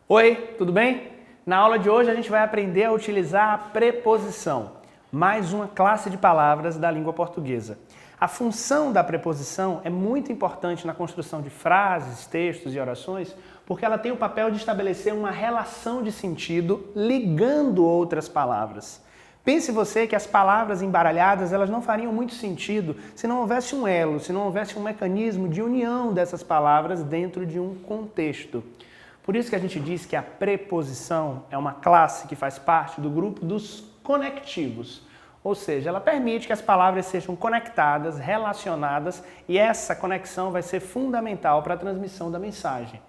Oi, tudo bem? Na aula de hoje a gente vai aprender a utilizar a preposição, mais uma classe de palavras da língua portuguesa. A função da preposição é muito importante na construção de frases, textos e orações, porque ela tem o papel de estabelecer uma relação de sentido ligando outras palavras. Pense você que as palavras embaralhadas elas não fariam muito sentido se não houvesse um elo, se não houvesse um mecanismo de união dessas palavras dentro de um contexto. Por isso que a gente diz que a preposição é uma classe que faz parte do grupo dos conectivos. Ou seja, ela permite que as palavras sejam conectadas, relacionadas, e essa conexão vai ser fundamental para a transmissão da mensagem.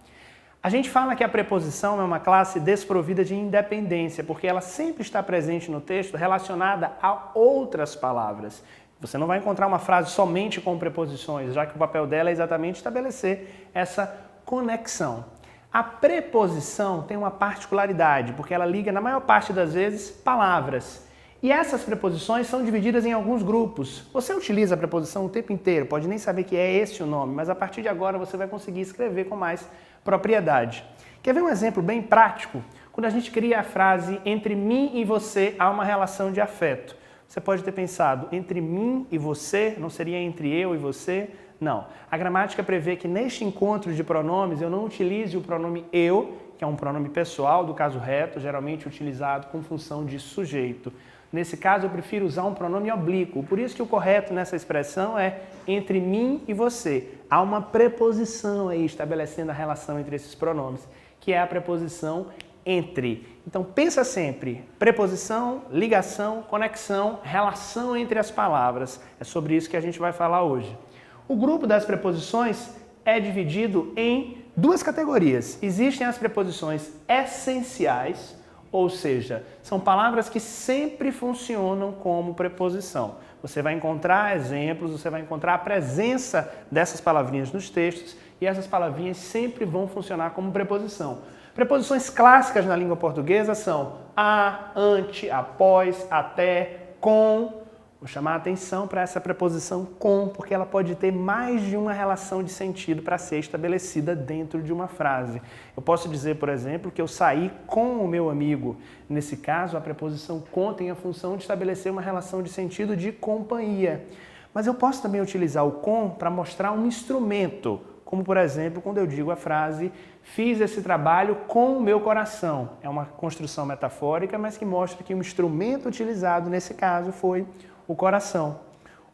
A gente fala que a preposição é uma classe desprovida de independência, porque ela sempre está presente no texto relacionada a outras palavras. Você não vai encontrar uma frase somente com preposições, já que o papel dela é exatamente estabelecer essa conexão. A preposição tem uma particularidade, porque ela liga, na maior parte das vezes, palavras. E essas preposições são divididas em alguns grupos. Você utiliza a preposição o tempo inteiro, pode nem saber que é esse o nome, mas a partir de agora você vai conseguir escrever com mais propriedade. Quer ver um exemplo bem prático? Quando a gente cria a frase entre mim e você há uma relação de afeto. Você pode ter pensado, entre mim e você, não seria entre eu e você? Não. A gramática prevê que neste encontro de pronomes eu não utilize o pronome eu, que é um pronome pessoal do caso reto, geralmente utilizado com função de sujeito. Nesse caso eu prefiro usar um pronome oblíquo, por isso que o correto nessa expressão é entre mim e você. Há uma preposição aí estabelecendo a relação entre esses pronomes, que é a preposição entre. Então pensa sempre, preposição, ligação, conexão, relação entre as palavras. É sobre isso que a gente vai falar hoje. O grupo das preposições é dividido em duas categorias. Existem as preposições essenciais, ou seja, são palavras que sempre funcionam como preposição. Você vai encontrar exemplos, você vai encontrar a presença dessas palavrinhas nos textos e essas palavrinhas sempre vão funcionar como preposição. Preposições clássicas na língua portuguesa são a, ante, após, até, com. Vou chamar a atenção para essa preposição com, porque ela pode ter mais de uma relação de sentido para ser estabelecida dentro de uma frase. Eu posso dizer, por exemplo, que eu saí com o meu amigo. Nesse caso, a preposição com tem a função de estabelecer uma relação de sentido de companhia. Mas eu posso também utilizar o com para mostrar um instrumento, como, por exemplo, quando eu digo a frase fiz esse trabalho com o meu coração. É uma construção metafórica, mas que mostra que o instrumento utilizado nesse caso foi o coração.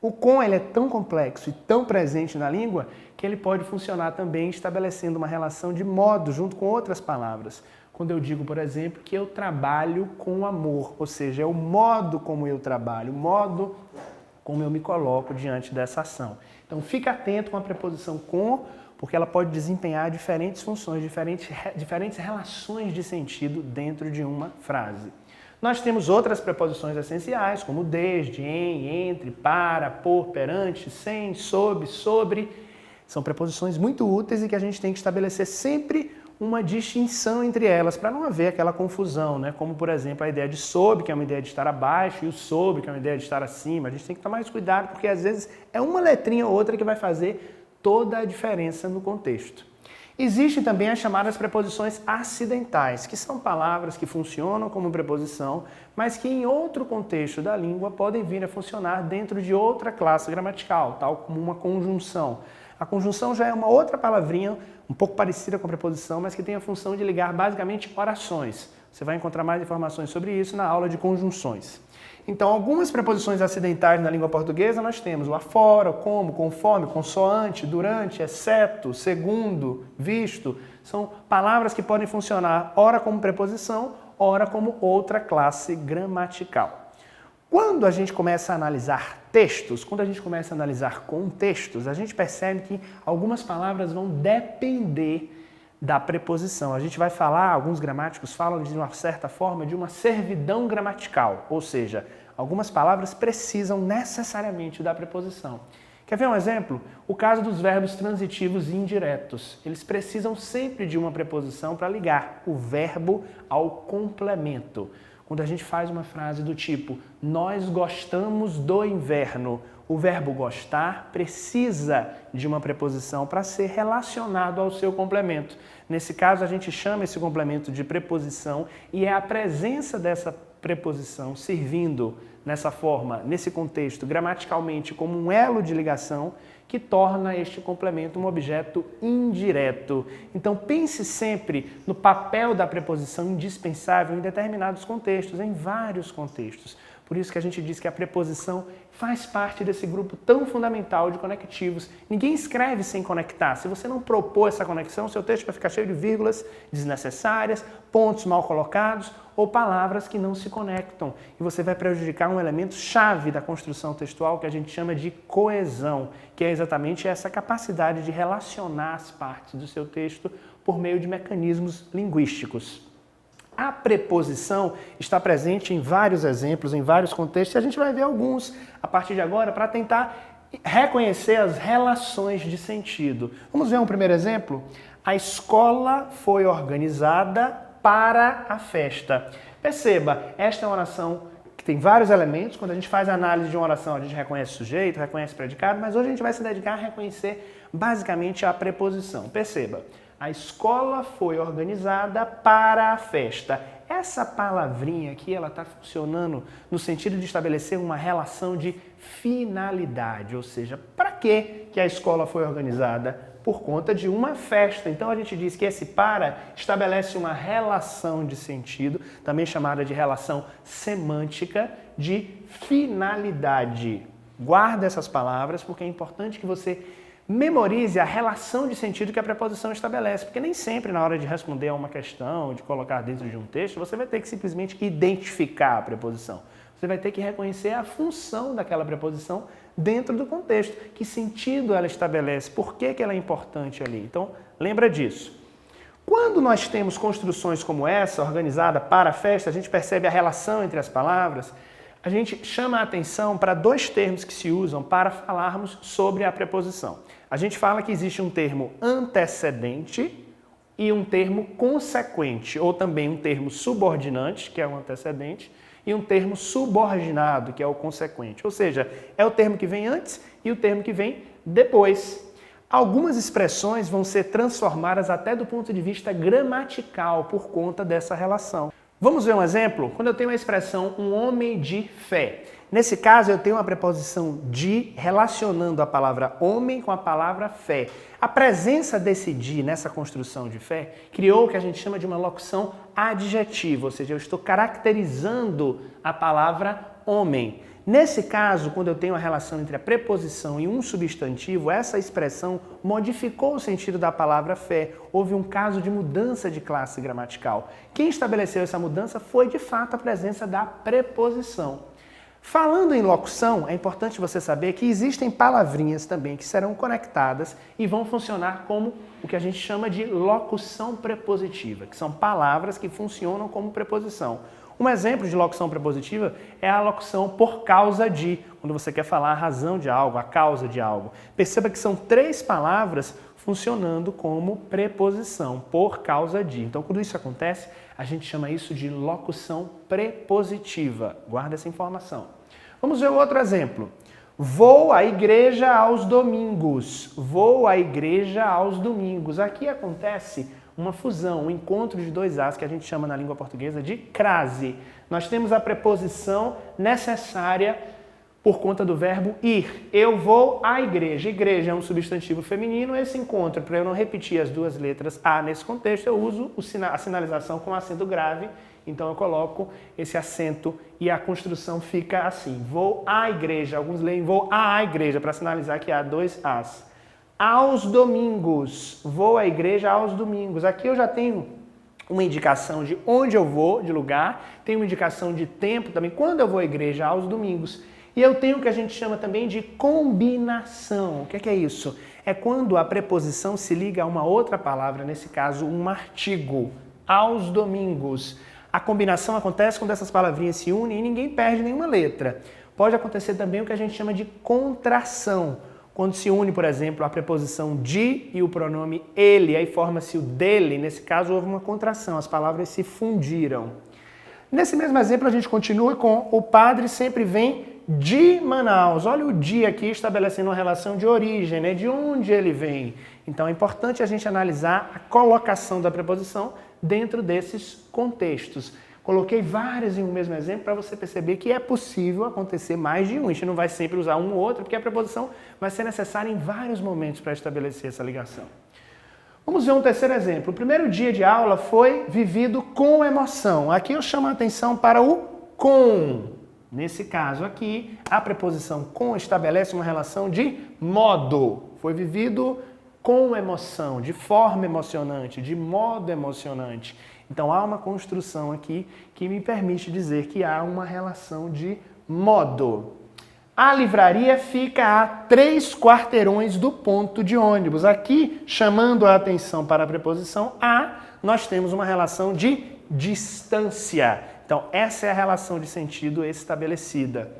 O com ele é tão complexo e tão presente na língua que ele pode funcionar também estabelecendo uma relação de modo junto com outras palavras. Quando eu digo, por exemplo, que eu trabalho com amor, ou seja, é o modo como eu trabalho, o modo como eu me coloco diante dessa ação. Então fica atento com a preposição com, porque ela pode desempenhar diferentes funções, diferentes relações de sentido dentro de uma frase. Nós temos outras preposições essenciais, como desde, em, entre, para, por, perante, sem, sob, sobre. São preposições muito úteis e que a gente tem que estabelecer sempre uma distinção entre elas, para não haver aquela confusão, né? Como, por exemplo, a ideia de sob, que é uma ideia de estar abaixo, e o sobre, que é uma ideia de estar acima. A gente tem que tomar mais cuidado, porque às vezes é uma letrinha ou outra que vai fazer toda a diferença no contexto. Existem também as chamadas preposições acidentais, que são palavras que funcionam como preposição, mas que em outro contexto da língua podem vir a funcionar dentro de outra classe gramatical, tal como uma conjunção. A conjunção já é uma outra palavrinha, um pouco parecida com a preposição, mas que tem a função de ligar basicamente orações. Você vai encontrar mais informações sobre isso na aula de conjunções. Então, algumas preposições acidentais na língua portuguesa nós temos o afora, o como, conforme, consoante, durante, exceto, segundo, visto. São palavras que podem funcionar ora como preposição, ora como outra classe gramatical. Quando a gente começa a analisar textos, quando a gente começa a analisar contextos, a gente percebe que algumas palavras vão depender da preposição. A gente vai falar, alguns gramáticos falam de uma certa forma de uma servidão gramatical, ou seja, algumas palavras precisam necessariamente da preposição. Quer ver um exemplo? O caso dos verbos transitivos e indiretos. Eles precisam sempre de uma preposição para ligar o verbo ao complemento. Quando a gente faz uma frase do tipo, nós gostamos do inverno, O verbo gostar precisa de uma preposição para ser relacionado ao seu complemento. Nesse caso, a gente chama esse complemento de preposição e é a presença dessa preposição servindo nessa forma, nesse contexto, gramaticalmente como um elo de ligação que torna este complemento um objeto indireto. Então pense sempre no papel da preposição indispensável em determinados contextos, em vários contextos. Por isso que a gente diz que a preposição faz parte desse grupo tão fundamental de conectivos. Ninguém escreve sem conectar. Se você não propor essa conexão, seu texto vai ficar cheio de vírgulas desnecessárias, pontos mal colocados ou palavras que não se conectam. E você vai prejudicar um elemento chave da construção textual que a gente chama de coesão, que é exatamente essa capacidade de relacionar as partes do seu texto por meio de mecanismos linguísticos. A preposição está presente em vários exemplos, em vários contextos, e a gente vai ver alguns a partir de agora para tentar reconhecer as relações de sentido. Vamos ver um primeiro exemplo? A escola foi organizada para a festa. Perceba, esta é uma oração que tem vários elementos. Quando a gente faz a análise de uma oração, a gente reconhece o sujeito, reconhece o predicado, mas hoje a gente vai se dedicar a reconhecer basicamente a preposição. Perceba. A escola foi organizada para a festa. Essa palavrinha aqui, ela está funcionando no sentido de estabelecer uma relação de finalidade, ou seja, para que a escola foi organizada? Por conta de uma festa. Então a gente diz que esse para estabelece uma relação de sentido, também chamada de relação semântica, de finalidade. Guarda essas palavras porque é importante que você memorize a relação de sentido que a preposição estabelece, porque nem sempre na hora de responder a uma questão, de colocar dentro de um texto, você vai ter que simplesmente identificar a preposição. Você vai ter que reconhecer a função daquela preposição dentro do contexto. Que sentido ela estabelece, por que ela é importante ali. Então, lembra disso. Quando nós temos construções como essa, organizada para a festa, a gente percebe a relação entre as palavras, a gente chama a atenção para dois termos que se usam para falarmos sobre a preposição. A gente fala que existe um termo antecedente e um termo consequente, ou também um termo subordinante, que é o antecedente, e um termo subordinado, que é o consequente. Ou seja, é o termo que vem antes e o termo que vem depois. Algumas expressões vão ser transformadas até do ponto de vista gramatical por conta dessa relação. Vamos ver um exemplo? Quando eu tenho a expressão um homem de fé. Nesse caso, eu tenho uma preposição de relacionando a palavra homem com a palavra fé. A presença desse de nessa construção de fé criou o que a gente chama de uma locução adjetiva, ou seja, eu estou caracterizando a palavra homem. Nesse caso, quando eu tenho a relação entre a preposição e um substantivo, essa expressão modificou o sentido da palavra fé. Houve um caso de mudança de classe gramatical. Quem estabeleceu essa mudança foi, de fato, a presença da preposição. Falando em locução, é importante você saber que existem palavrinhas também que serão conectadas e vão funcionar como o que a gente chama de locução prepositiva, que são palavras que funcionam como preposição. Um exemplo de locução prepositiva é a locução por causa de, quando você quer falar a razão de algo, a causa de algo. Perceba que são três palavras funcionando como preposição, por causa de. Então, quando isso acontece, a gente chama isso de locução prepositiva. Guarda essa informação. Vamos ver outro exemplo. Vou à igreja aos domingos. Vou à igreja aos domingos. Aqui acontece uma fusão, um encontro de dois As que a gente chama na língua portuguesa de crase. Nós temos a preposição necessária por conta do verbo ir. Eu vou à igreja. Igreja é um substantivo feminino. Esse encontro, para eu não repetir as duas letras A nesse contexto, eu uso a sinalização com acento grave. Então eu coloco esse acento e a construção fica assim. Vou à igreja. Alguns leem vou à igreja para sinalizar que há dois As. Aos domingos. Vou à igreja aos domingos. Aqui eu já tenho uma indicação de onde eu vou, de lugar. Tenho uma indicação de tempo também, quando eu vou à igreja aos domingos. E eu tenho o que a gente chama também de combinação. O que é isso? É quando a preposição se liga a uma outra palavra, nesse caso um artigo. Aos domingos. A combinação acontece quando essas palavrinhas se unem e ninguém perde nenhuma letra. Pode acontecer também o que a gente chama de contração. Quando se une, por exemplo, a preposição de e o pronome ele, aí forma-se o dele. Nesse caso, houve uma contração, as palavras se fundiram. Nesse mesmo exemplo, a gente continua com o padre sempre vem de Manaus. Olha o de aqui estabelecendo uma relação de origem, né? De onde ele vem. Então é importante a gente analisar a colocação da preposição dentro desses contextos. Coloquei vários em um mesmo exemplo para você perceber que é possível acontecer mais de um. A gente não vai sempre usar um ou outro, porque a preposição vai ser necessária em vários momentos para estabelecer essa ligação. Vamos ver um terceiro exemplo. O primeiro dia de aula foi vivido com emoção. Aqui eu chamo a atenção para o com. Nesse caso aqui, a preposição com estabelece uma relação de modo. Foi vivido com emoção, de forma emocionante, de modo emocionante. Então há uma construção aqui que me permite dizer que há uma relação de modo. A livraria fica a 3 quarteirões do ponto de ônibus. Aqui, chamando a atenção para a preposição a, nós temos uma relação de distância. Então essa é a relação de sentido estabelecida.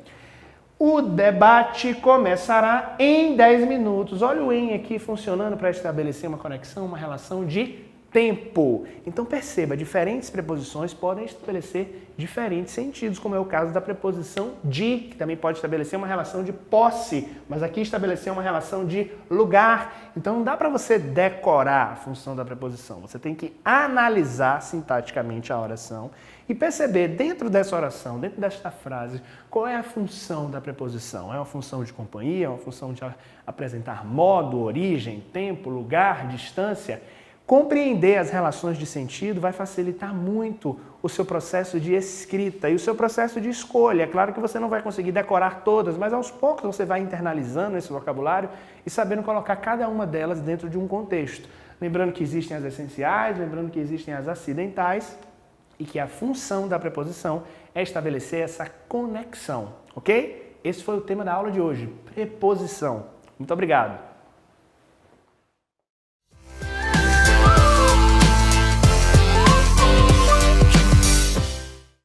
O debate começará em 10 minutos. Olha o em aqui funcionando para estabelecer uma conexão, uma relação de tempo. Então perceba, diferentes preposições podem estabelecer diferentes sentidos, como é o caso da preposição de, que também pode estabelecer uma relação de posse, mas aqui estabelecer uma relação de lugar. Então não dá para você decorar a função da preposição. Você tem que analisar sintaticamente a oração e perceber dentro dessa oração, dentro desta frase, qual é a função da preposição. É uma função de companhia, é uma função de apresentar modo, origem, tempo, lugar, distância. Compreender as relações de sentido vai facilitar muito o seu processo de escrita e o seu processo de escolha. É claro que você não vai conseguir decorar todas, mas aos poucos você vai internalizando esse vocabulário e sabendo colocar cada uma delas dentro de um contexto. Lembrando que existem as essenciais, lembrando que existem as acidentais e que a função da preposição é estabelecer essa conexão, ok? Esse foi o tema da aula de hoje, preposição. Muito obrigado.